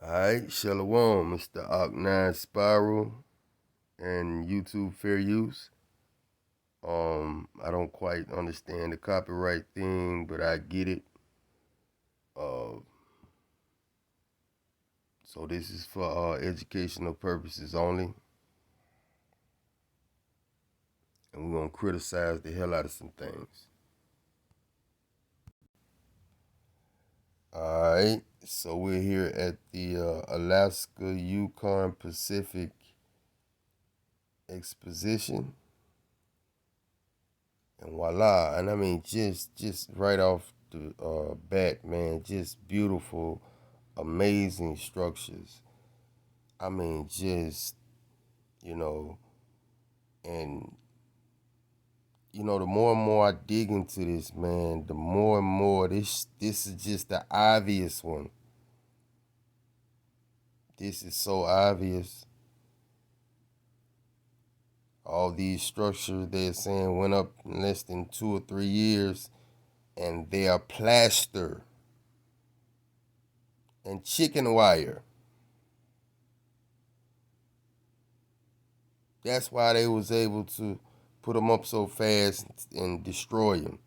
Alright, Shalom, Mr. Ock9 Spiral and YouTube Fair Use. I don't quite understand the copyright thing, but I get it. So this is for educational purposes only. And we're gonna criticize the hell out of some things. Alright, so we're here at the Alaska Yukon Pacific Exposition. And voila, and I mean just right off the bat, man, just beautiful, amazing structures. I mean, just, and the more and more I dig into this, man, the more and more this is just the obvious one. This is so obvious. All these structures they're saying went up in less than 2 or 3 years, and they are plaster and chicken wire. That's why they was able to put them up so fast and destroy them.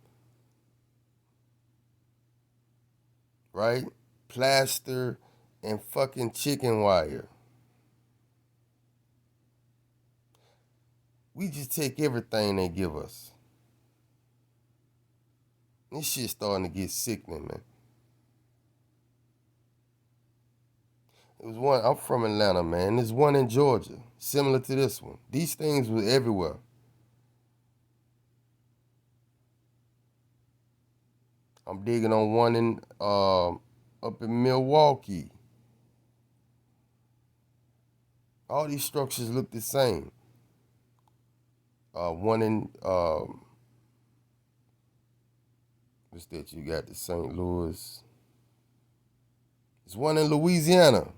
Right? Plaster and fucking chicken wire. We just take everything they give us. This shit's starting to get sickening, man. It was one, I'm from Atlanta, man. There's one in Georgia, similar to this one. These things were everywhere. I'm digging on one in up in Milwaukee. All these structures look the same. One in what's that? You got the St. Louis. There's one in Louisiana.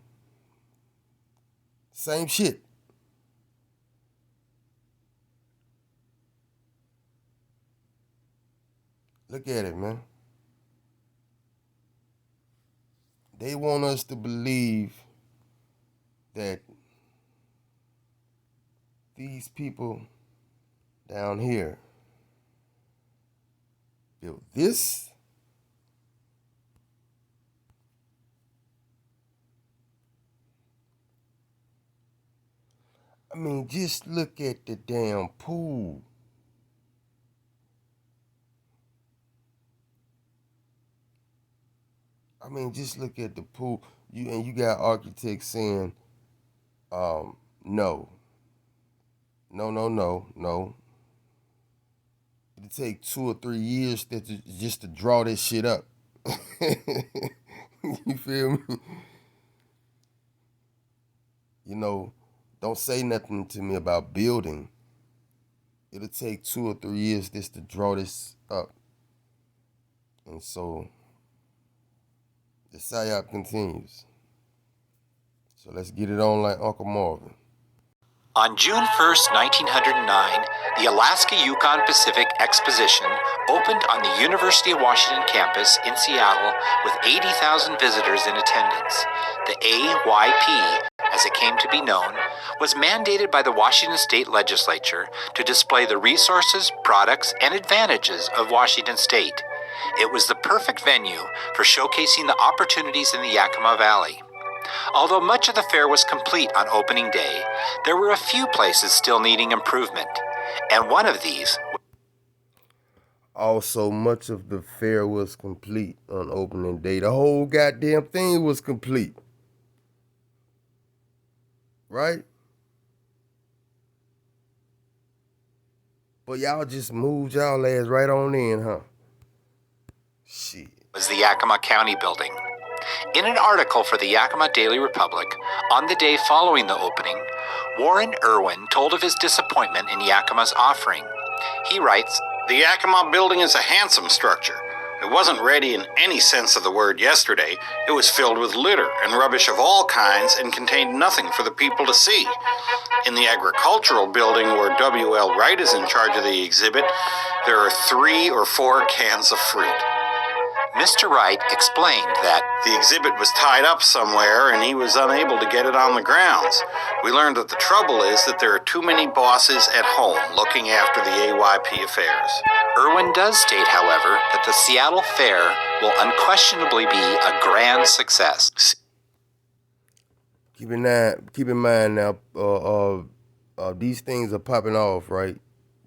Same shit. Look at it, man. They want us to believe that these people down here built this. I mean, just look at the damn pool. I mean, just look at the pool. You got architects saying, no. It'll take 2 or 3 years just to draw this shit up. You feel me? Don't say nothing to me about building. It'll take 2 or 3 years just to draw this up. And so the psyop continues. So let's get it on like Uncle Marvin. On June 1st, 1909, the Alaska Yukon Pacific Exposition opened on the University of Washington campus in Seattle with 80,000 visitors in attendance. The AYP, as it came to be known, was mandated by the Washington State Legislature to display the resources, products, and advantages of Washington State. It was the perfect venue for showcasing the opportunities in the Yakima Valley. Although much of the fair was complete on opening day, there were a few places still needing improvement, and one of these... Also, much of the fair was complete on opening day. The whole goddamn thing was complete. Right? But y'all just moved y'all ass right on in, huh? Shit. ...was the Yakima County building. In an article for the Yakima Daily Republic, on the day following the opening, Warren Irwin told of his disappointment in Yakima's offering. He writes, "The Yakima building is a handsome structure. It wasn't ready in any sense of the word yesterday. It was filled with litter and rubbish of all kinds and contained nothing for the people to see. In the agricultural building where W.L. Wright is in charge of the exhibit, there are 3 or 4 cans of fruit." Mr. Wright explained that the exhibit was tied up somewhere and he was unable to get it on the grounds. We learned that the trouble is that there are too many bosses at home looking after the AYP affairs. Irwin does state, however, that the Seattle Fair will unquestionably be a grand success. Keep in mind now, these things are popping off, right?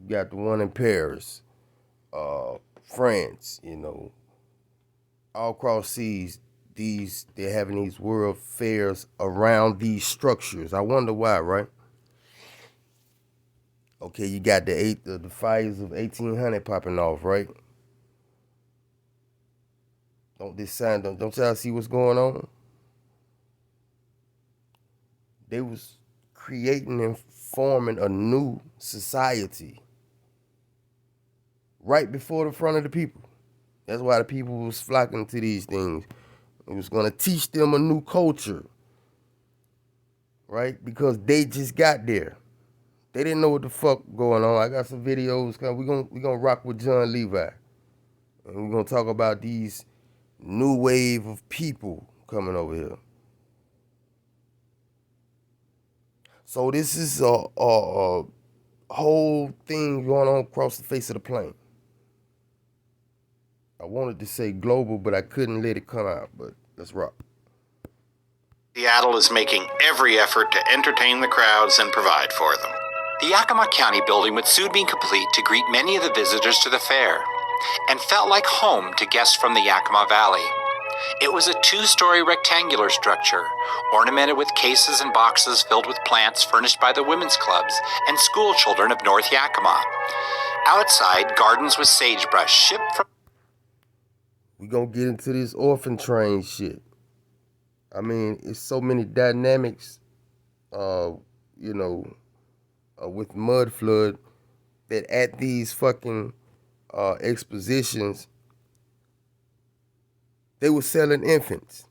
You got the one in Paris, France, all across seas. They're having these world fairs around these structures. I wonder why, right? Okay, you got the fires of 1800 popping off, right? Don't y'all see what's going on? They was creating and forming a new society right before the front of the people. That's why the people was flocking to these things. It was going to teach them a new culture, right? Because they just got there. They didn't know what the fuck going on. I got some videos. We're gonna rock with John Levi. And we're going to talk about these new wave of people coming over here. So this is a whole thing going on across the face of the plane. I wanted to say global, but I couldn't let it come out. But let's rock. Seattle is making every effort to entertain the crowds and provide for them. The Yakima County building would soon be complete to greet many of the visitors to the fair, and felt like home to guests from the Yakima Valley. It was a 2-story rectangular structure, ornamented with cases and boxes filled with plants furnished by the women's clubs and school children of North Yakima. Outside, gardens with sagebrush shipped from... We gonna get into this orphan train shit. I mean, it's so many dynamics, with mud flood that at these fucking expositions, they were selling infants.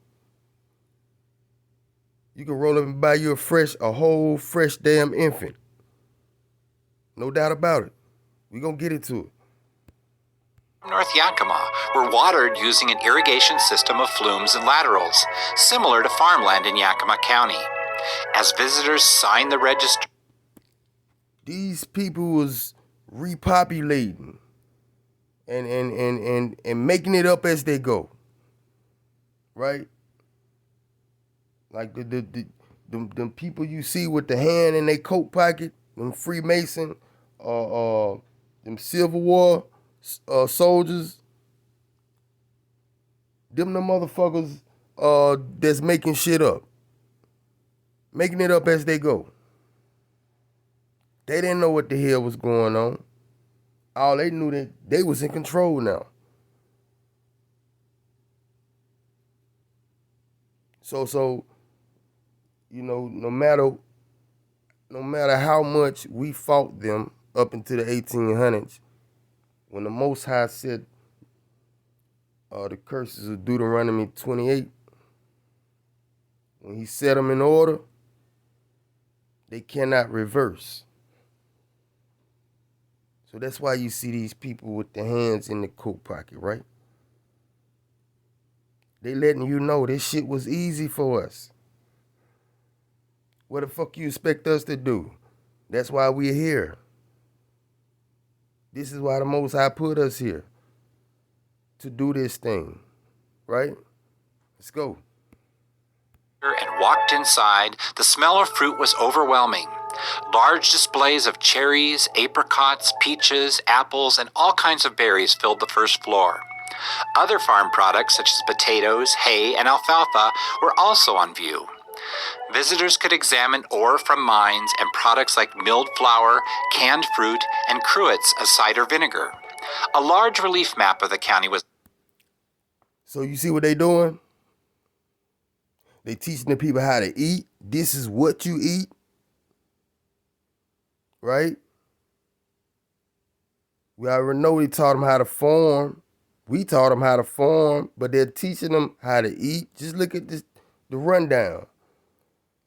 You can roll up and buy you a whole fresh damn infant. No doubt about it. We gonna get into it. North Yakima were watered using an irrigation system of flumes and laterals, similar to farmland in Yakima County. As visitors signed the register, these people was repopulating and making it up as they go. Right? Like them people you see with the hand in their coat pocket, them Freemason, them Civil War soldiers, them the motherfuckers that's making shit up. Making it up as they go. They didn't know what the hell was going on. All they knew that they was in control now. So, no matter how much we fought them up into the 1800s, when the Most High said the curses of Deuteronomy 28, when he set them in order, they cannot reverse. So that's why you see these people with their hands in the coat pocket, right? They letting you know this shit was easy for us. What the fuck you expect us to do? That's why we're here. This is why the Most High put us here. To do this thing, right? Let's go. And walked inside, the smell of fruit was overwhelming. Large displays of cherries, apricots, peaches, apples, and all kinds of berries filled the first floor. Other farm products such as potatoes, hay, and alfalfa were also on view. Visitors could examine ore from mines and products like milled flour, canned fruit, and cruets of cider vinegar. A large relief map of the county was... So you see what they doing? They teaching the people how to eat. This is what you eat. Right? We already know they taught them how to farm. We taught them how to farm, but they're teaching them how to eat. Just look at this, the rundown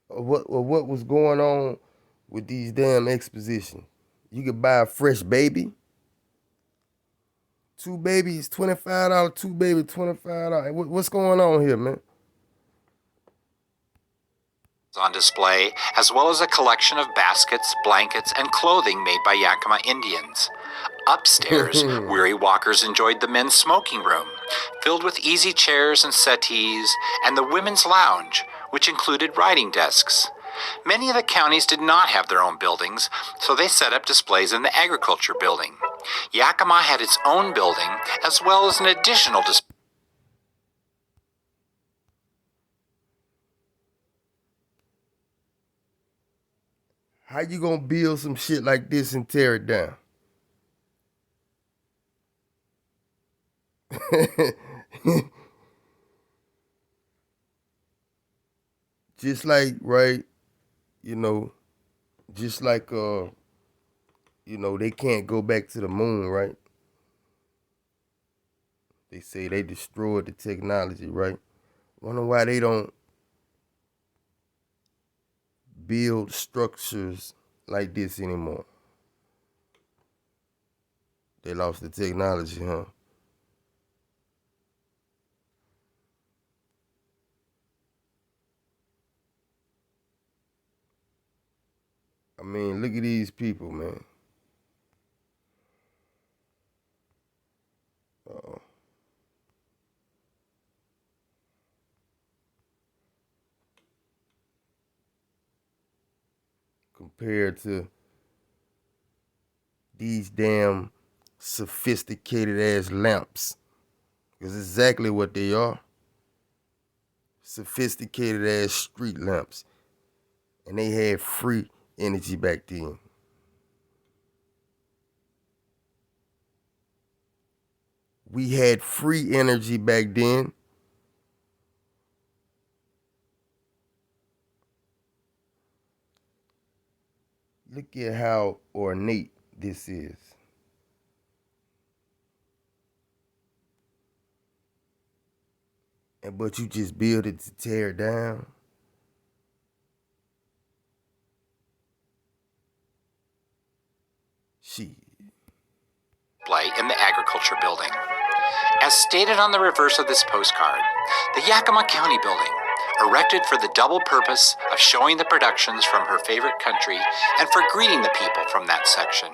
of what was going on with these damn expositions. You could buy a fresh baby, Two babies, $25. Two baby, $25. What's going on here, man? On display, as well as a collection of baskets, blankets, and clothing made by Yakima Indians. Upstairs, weary walkers enjoyed the men's smoking room, filled with easy chairs and settees, and the women's lounge, which included writing desks. Many of the counties did not have their own buildings, so they set up displays in the agriculture building. Yakima had its own building, as well as an additional display. How you gonna build some shit like this and tear it down? Just like, right, just like, they can't go back to the moon, right? They say they destroyed the technology, right? Wonder why they don't build structures like this anymore. They lost the technology, huh? I mean, look at these people, man. Uh-oh. Compared to these damn sophisticated ass lamps. Because exactly what they are. Sophisticated ass street lamps. And they had free energy back then. We had free energy back then. Look at how ornate this is. But you just build it to tear it down. Shit. In the agriculture building. As stated on the reverse of this postcard, the Yakima County building, erected for the double purpose of showing the productions from her favorite country and for greeting the people from that section,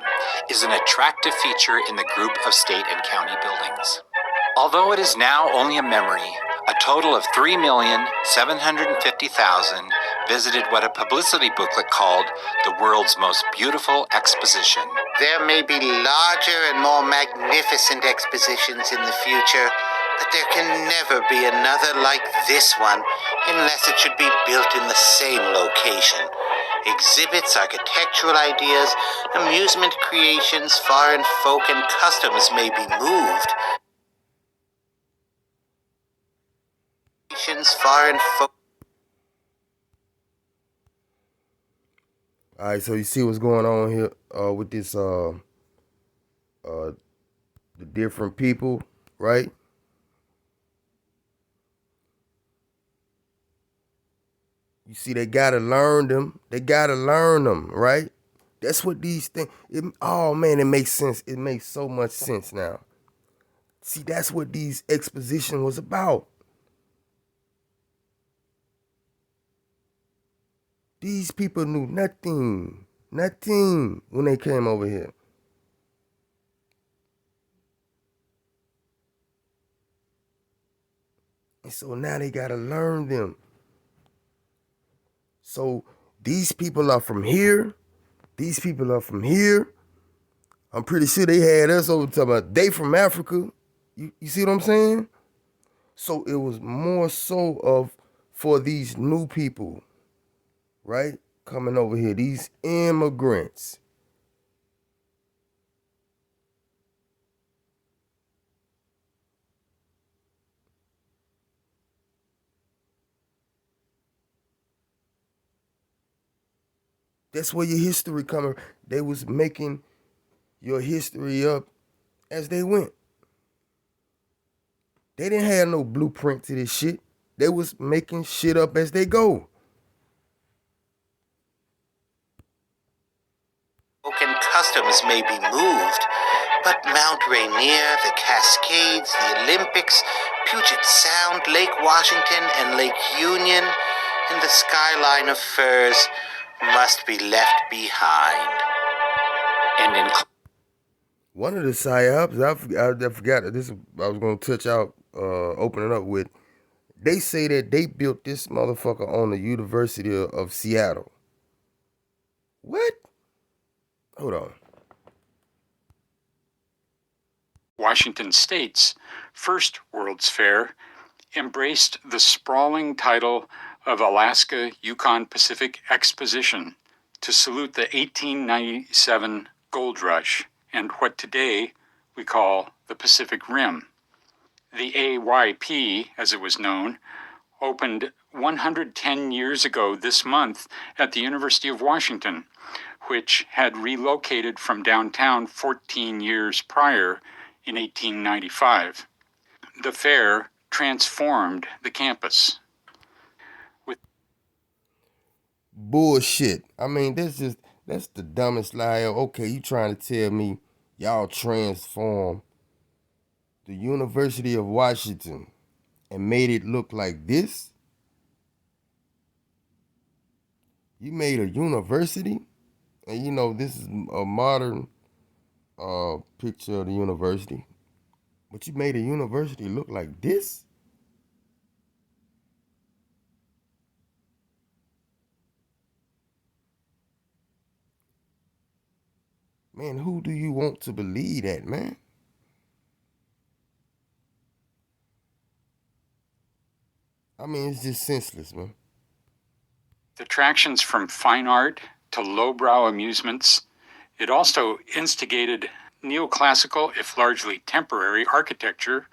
is an attractive feature in the group of state and county buildings. Although it is now only a memory, a total of 3,750,000 visited what a publicity booklet called the world's most beautiful exposition. There may be larger and more magnificent expositions in the future, but there can never be another like this one unless it should be built in the same location. Exhibits, architectural ideas, amusement creations, foreign folk, and customs may be moved. Foreign folk. All right, so you see what's going on here with this the different people, right? You see, they gotta learn them. They gotta learn them, right? That's what these things. Oh man, it makes sense. It makes so much sense now. See, that's what these exposition was about. These people knew nothing when they came over here. And so now they gotta learn them. So these people are from here. These people are from here. I'm pretty sure they had us over talking about they from Africa. You see what I'm saying? So it was more so of for these new people, right? Coming over here, these immigrants. That's where your history coming. They was making your history up as they went. They didn't have no blueprint to this shit. They was making shit up as they go. And customs may be moved, But Mount Rainier, the Cascades, the Olympics, Puget Sound, Lake Washington, and Lake Union, and the skyline of firs must be left behind. And in One of the psyops, I forgot that this I was gonna touch out, opening up with. They say that they built this motherfucker on the University of Seattle. What? Hold on. Washington State's first World's Fair embraced the sprawling title of Alaska Yukon Pacific Exposition to salute the 1897 gold rush and what today we call the Pacific Rim. The AYP, as it was known, opened 110 years ago this month at the University of Washington, which had relocated from downtown 14 years prior in 1895. The fair transformed the campus. Bullshit. I mean, that's the dumbest lie. Okay, you trying to tell me y'all transformed the University of Washington and made it look like this? You made a university, and you know this is a modern picture of the university, but you made a university look like this? Man, who do you want to believe that, man? I mean, it's just senseless, man. Attractions from fine art to lowbrow amusements. It also instigated neoclassical, if largely temporary, architecture,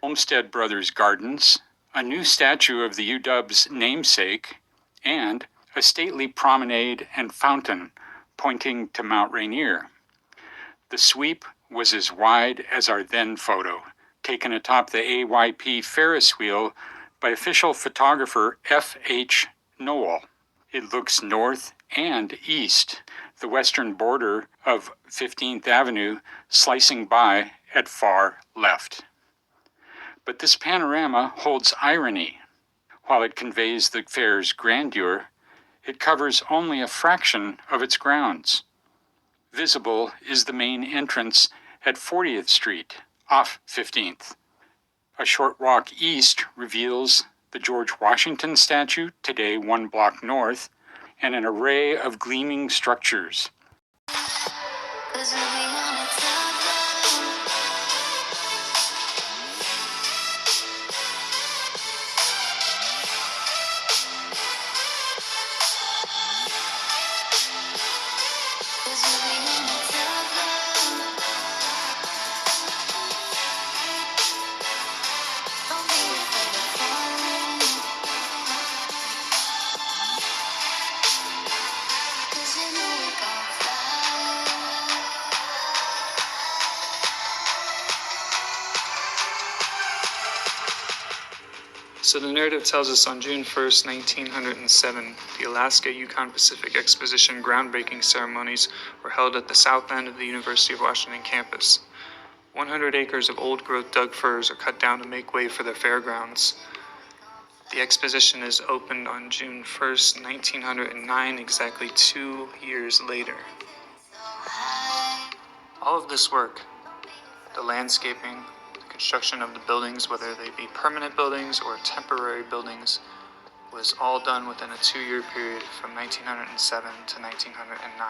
Olmsted Brothers Gardens, a new statue of the UW's namesake, and a stately promenade and fountain pointing to Mount Rainier. The sweep was as wide as our then photo, taken atop the AYP Ferris wheel by official photographer F.H. Noel. It looks north and east, the western border of 15th Avenue slicing by at far left. But this panorama holds irony. While it conveys the fair's grandeur, it covers only a fraction of its grounds. Visible is the main entrance at 40th Street, off 15th. A short walk east reveals the George Washington statue, today 1 block north, and an array of gleaming structures. So the narrative tells us on June 1st, 1907, the Alaska Yukon Pacific Exposition groundbreaking ceremonies were held at the south end of the University of Washington campus. 100 acres of old-growth Doug firs are cut down to make way for the fairgrounds. The exposition is opened on June 1st, 1909, exactly 2 years later. All of this work, the landscaping, construction of the buildings, whether they be permanent buildings or temporary buildings, was all done within a 2-year period from 1907 to 1909.